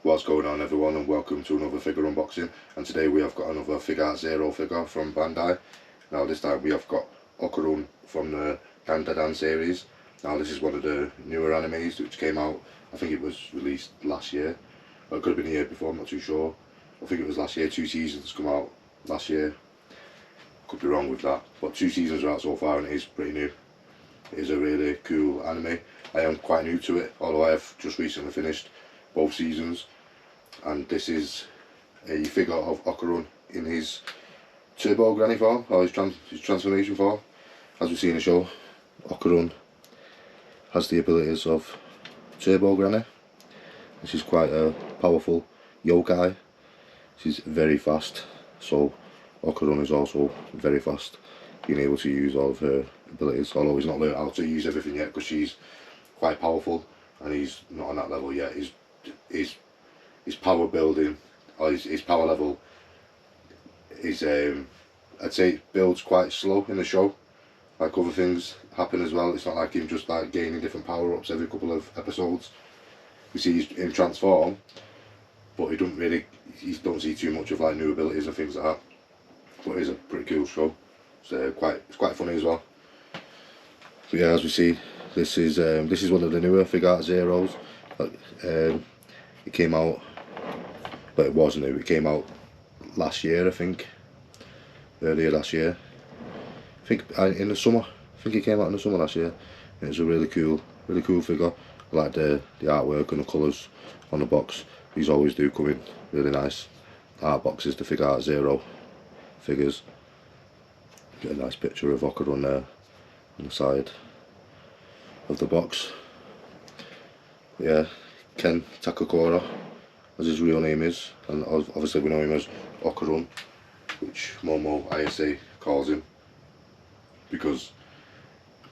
What's going on, everyone, and welcome to another figure unboxing. And today we have got another Figuarts Zero figure from Bandai. Now this time we have got Okarun from the Dandadan series. Now this is one of the newer animes which came out, I think it was released last year, or it could have been the year before, I'm not too sure. I think it was last year. 2 seasons come out last year, could be wrong with that, but 2 seasons are out so far and it is pretty new. It is a really cool anime. I am quite new to it, although I have just recently finished both seasons. And this is a figure of Okarun in his turbo granny form, or his transformation form. As we see in the show, Okarun has the abilities of turbo granny. This is quite a powerful yokai. She's very fast, so Okarun is also very fast, being able to use all of her abilities, although he's not learned how to use everything yet because she's quite powerful and he's not on that level yet. His power building, or his power level is, I'd say, builds quite slow in the show. Like other things happen as well. It's not like him just like gaining different power ups every couple of episodes. We see him transform, but you don't see too much of like new abilities and things like that. But it is a pretty cool show. It's quite funny as well. But yeah, as we see, this is one of the newer Figuarts Zeros. It came out, but it was new. It came out last year, I think, earlier last year. I think in the summer. I think it came out in the summer last year. And it's a really cool figure. I like the artwork and the colours on the box. These always do come in really nice art boxes, the Figuarts Zero figures. Get a nice picture of Okarun there on the side of the box. Yeah, Ken Takakura, as his real name is, and obviously we know him as Okarun, which Momo ISA calls him, because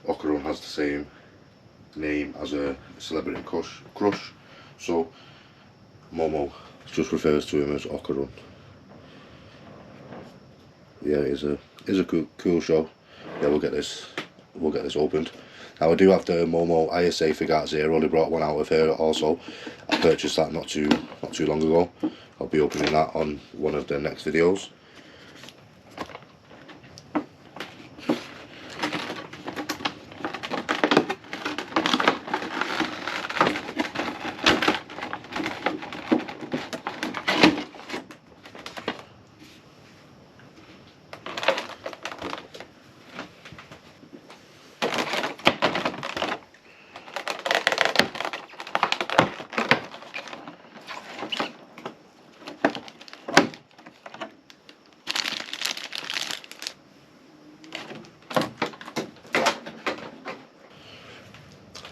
Okarun has the same name as a celebrity crush, so Momo just refers to him as Okarun. Yeah, it is a cool show. Yeah, we'll get this opened. Now I do have the Momo ISA Figuarts Zero. They brought one out of here also. I purchased that not too long ago. I'll be opening that on one of the next videos.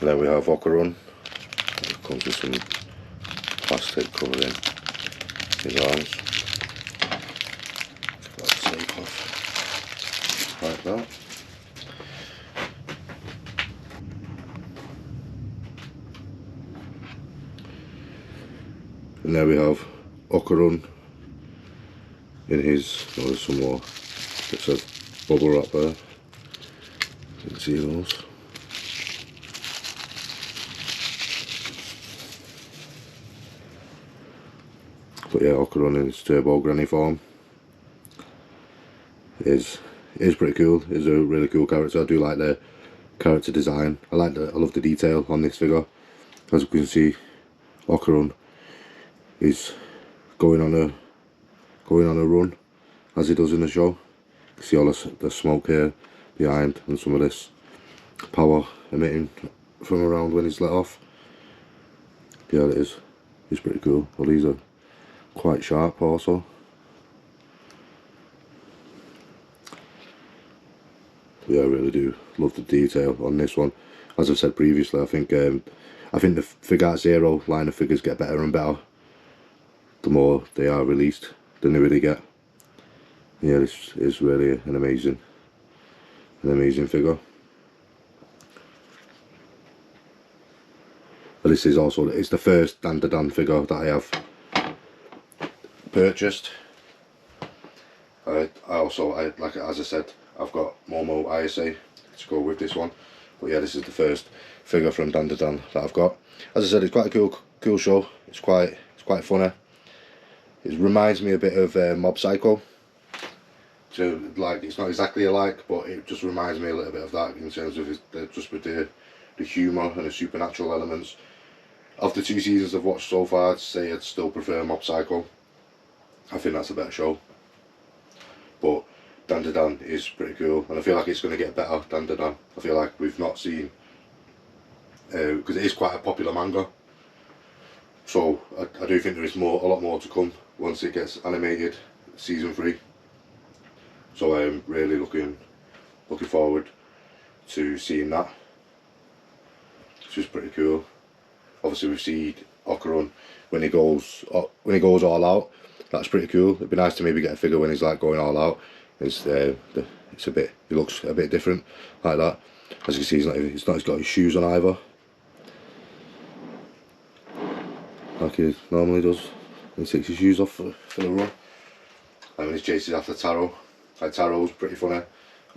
And then we have Okarun. It comes with some plastic covering his arms. Get that tape off like that. And there we have Okarun in his, there's some more bits of bubble wrap there. You can see those. But yeah, Okarun in his turbo granny form is pretty cool. Is a really cool character. I do like the character design. I love the detail on this figure. As you can see, Okarun is going on a run, as he does in the show. You can see all the smoke here behind, and some of this power emitting from around when he's let off. Yeah, it is. It's pretty cool. Well, these are quite sharp also. Yeah, I really do love the detail on this one. As I've said previously, I think the Figuarts Zero line of figures get better and better the more they are released, the newer they get. Yeah, this is really an amazing figure. But this is also, it's the first Dandadan figure that I have purchased. Like as I said, I've got Momo ISA to go with this one, but yeah, this is the first figure from Dandadan that I've got. As I said, it's quite a cool show. It's quite quite funny. It reminds me a bit of Mob Psycho. So like, it's not exactly alike, but it just reminds me a little bit of that in terms of just with the humour and the supernatural elements. Of the 2 seasons I've watched so far, I'd say I'd still prefer Mob Psycho. I think that's a better show. But Dandadan is pretty cool, and I feel like it's going to get better. Dandadan. I feel like we've not seen, because it is quite a popular manga. So I do think there is a lot more to come once it gets animated, season 3. So I'm really looking forward to seeing that, which is pretty cool. Obviously we've seen Okarun when he goes all out. That's pretty cool. It'd be nice to maybe get a figure when he's like going all out. It's a bit. He looks a bit different like that. As you can see, he's not got his shoes on either, like he normally does. He takes his shoes off for the run. And when he's chasing after Taro, like Taro's pretty funny.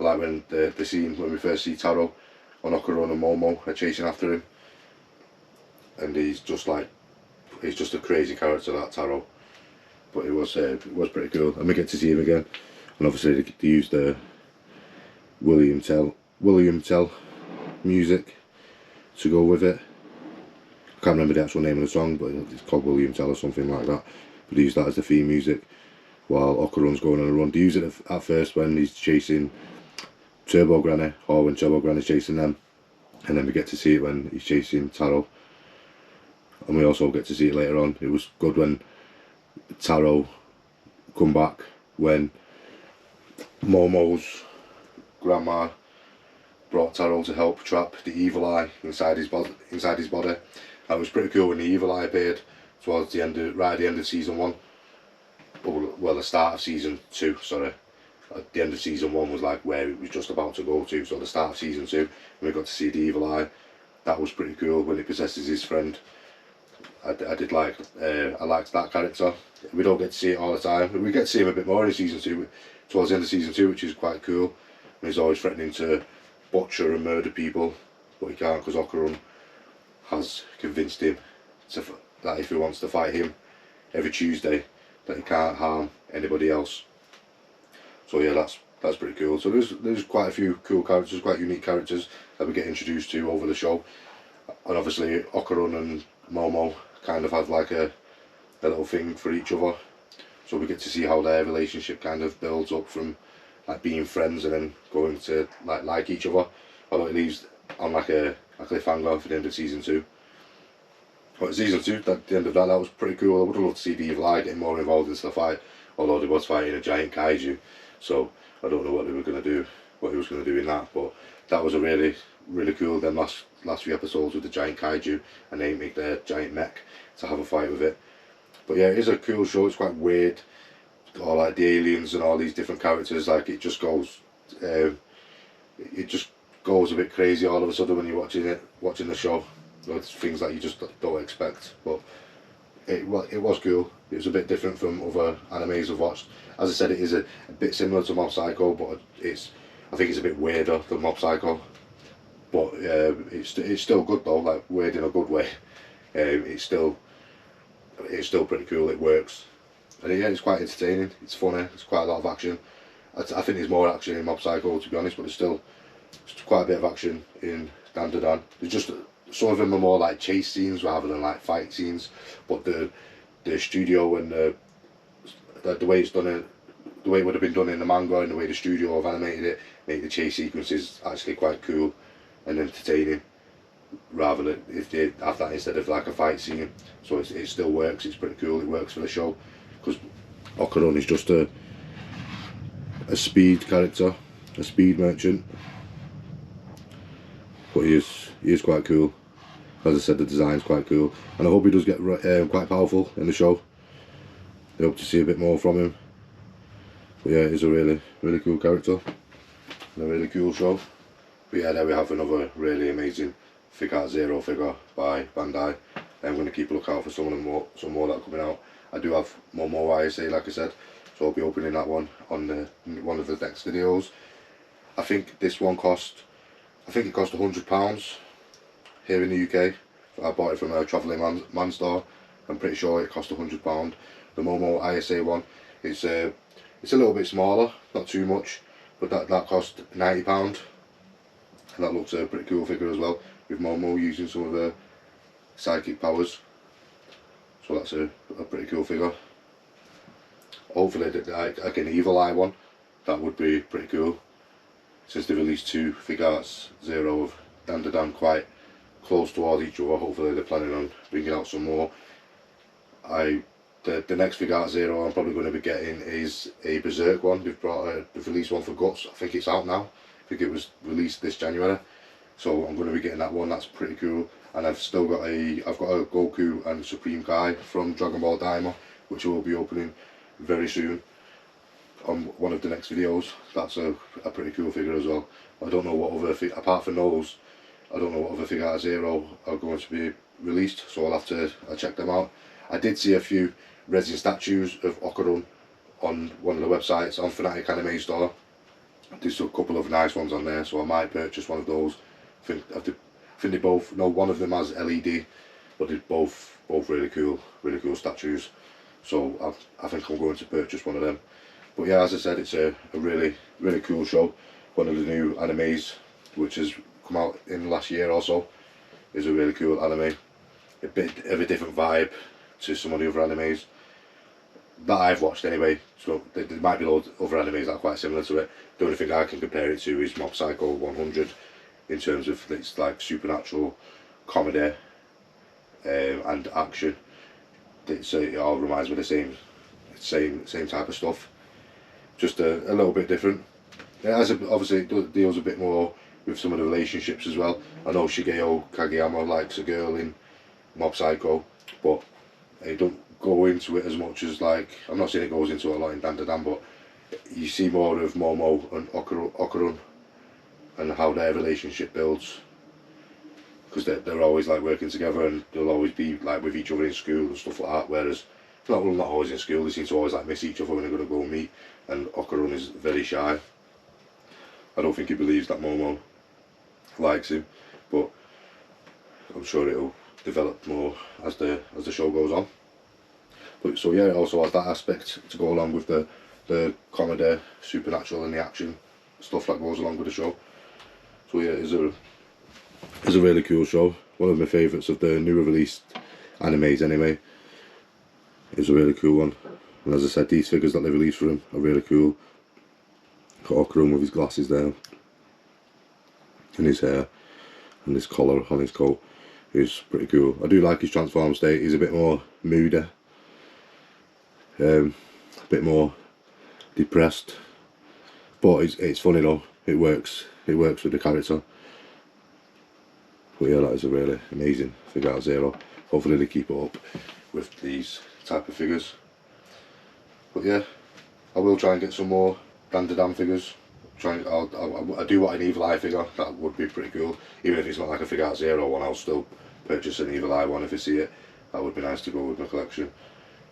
I like when the scene when we first see Taro on Okarun and Momo are chasing after him, and he's just a crazy character, that Taro. But it was pretty cool, and we get to see him again. And obviously they used the William Tell music to go with it. I can't remember the actual name of the song, but it's called William Tell or something like that. But they used that as the theme music while Okarun's going on a run. They use it at first when he's chasing Turbo Granny, or when Turbo Granny's chasing them, and then we get to see it when he's chasing Taro. And we also get to see it later on. It was good when Taro come back when Momo's grandma brought Taro to help trap the evil eye inside his body. That was pretty cool when the evil eye appeared towards the end right at the end of season 1. Well, the start of season 2, sorry. At the end of season 1 was like where it was just about to go to, so the start of season 2, when we got to see the evil eye. That was pretty cool when he possesses his friend. I liked that character. We don't get to see it all the time. We get to see him a bit more in season 2, towards the end of season 2, which is quite cool. And he's always threatening to butcher and murder people, but he can't because Okarun has convinced him that if he wants to fight him every Tuesday, that he can't harm anybody else. So yeah, that's pretty cool. So there's quite a few cool characters, quite unique characters that we get introduced to over the show. And obviously Okarun and Momo kind of have like a little thing for each other, so we get to see how their relationship kind of builds up from like being friends and then going to like each other, although it leaves on like a cliffhanger for the end of season 2. But season 2, at the end of that was pretty cool. I would have loved to see the evil eye getting more involved into the fight, although they was fighting a giant kaiju, so I don't know what he was going to do in that. But that was a really cool. Then last few episodes with the giant kaiju, and they make their giant mech to have a fight with it. But yeah, it is a cool show. It's quite weird, all like the aliens and all these different characters. Like it just goes a bit crazy all of a sudden when you're watching the show. It's things that you just don't expect. But it was cool. It was a bit different from other animes I've watched. As I said, it is a bit similar to Mob Psycho, but I think it's a bit weirder than Mob Psycho. But it's still good though, like weird in a good way. It's still pretty cool. It works, and yeah, it's quite entertaining. It's funny. It's quite a lot of action. I think there's more action in Mob Psycho, to be honest, but there's still quite a bit of action in Dandadan. There's just some of them are more like chase scenes rather than like fight scenes. But the studio and the way it's done, the way it would have been done in the manga and the way the studio have animated it, make the chase sequences actually quite cool and entertaining, rather than if they have that instead of like a fight scene. So it still works. It's pretty cool. It works for the show because Okarun is just a speed character, a speed merchant, but he is quite cool. As I said, the design's quite cool, and I hope he does get quite powerful in the show. I hope to see a bit more from him. But yeah, he's a really cool character and a really cool show. But yeah, there we have another really amazing Figuarts Zero figure by Bandai. I'm going to keep a lookout for some more that are coming out. I do have more ISA, like I said, so I'll be opening that one on one of the next videos. I think this one cost £100 here in the UK. I bought it from a Travelling Man store, I'm pretty sure it cost £100. The Momo ISA one, it's a little bit smaller, not too much, but that cost £90, and that looks a pretty cool figure as well, with Momo using some of her psychic powers. So that's a pretty cool figure. Hopefully, like an Evil Eye one, that would be pretty cool. Since they released 2 Figuarts Zero of Dandadan quite close towards each other, hopefully they're planning on bringing out some more. The next Figuarts Zero I'm probably going to be getting is a Berserk one. They've released one for Guts. I think it's out now. I think it was released this January. So I'm going to be getting that one. That's pretty cool. And I've got a Goku and Supreme Kai from Dragon Ball Daima, which I will be opening very soon on one of the next videos. That's a pretty cool figure as well. I don't know what other, apart from those, I don't know what other Figuarts Zero are going to be released, so I'll have to check them out. I did see a few resin statues of Okarun on one of the websites on Fnatic Anime Store. There's a couple of nice ones on there, so I might purchase one of those. I think they both, no, one of them has LED, but they're both really cool statues. So I think I'm going to purchase one of them. But yeah, as I said, it's a really cool show. One of the new animes which has come out in the last year or so. Is a really cool anime. A bit of a different vibe to some of the other animes that I've watched anyway. So there might be loads of other animes that are quite similar to it. The only thing I can compare it to is Mob Psycho 100 in terms of it's like supernatural comedy and action. It all reminds me of the same type of stuff, just a little bit different. Obviously it deals a bit more with some of the relationships as well. I know Shigeo Kageyama likes a girl in Mob Psycho, but it don't go into it as much as, like, I'm not saying it goes into it a lot in Dandadan, but you see more of Momo and Okarun and how their relationship builds, because they're always like working together and they'll always be like with each other in school and stuff like that, whereas not always in school, they seem to always like miss each other when they're going to go meet, and Okarun is very shy. I don't think he believes that Momo likes him, but I'm sure it'll develop more as the show goes on. But so yeah, it also has that aspect to go along with the comedy, supernatural, and the action stuff that goes along with the show. So yeah, it's a really cool show. One of my favourites of the newer released animes anyway. It's a really cool one. And as I said, these figures that they released for him are really cool. Got Okarun with his glasses there, and his hair, and this collar on his coat is pretty cool. I do like his transform state. He's a bit more moody, a bit more depressed, but it's funny though. It works with the character. But yeah, that is a really amazing Figuarts Zero. Hopefully they keep it up with these type of figures. But yeah, I will try and get some more Dandadan figures. I do want an Evil Eye figure. That would be pretty cool. Even if it's not like a Figuarts Zero one, I'll still purchase an Evil Eye one if I see it. That would be nice to go with my collection.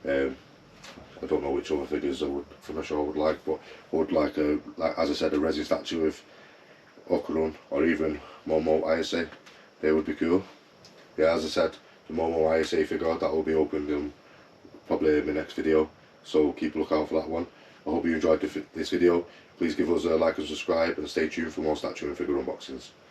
I don't know which other figures I would from the show I would like, but I would like as I said, a resin statue of Okarun or even Momo ISA. They would be cool. Yeah, as I said, the Momo ISA figure, that will be opened probably in my next video, so keep a lookout for that one. I hope you enjoyed this video. Please give us a like and subscribe, and stay tuned for more statue and figure unboxings.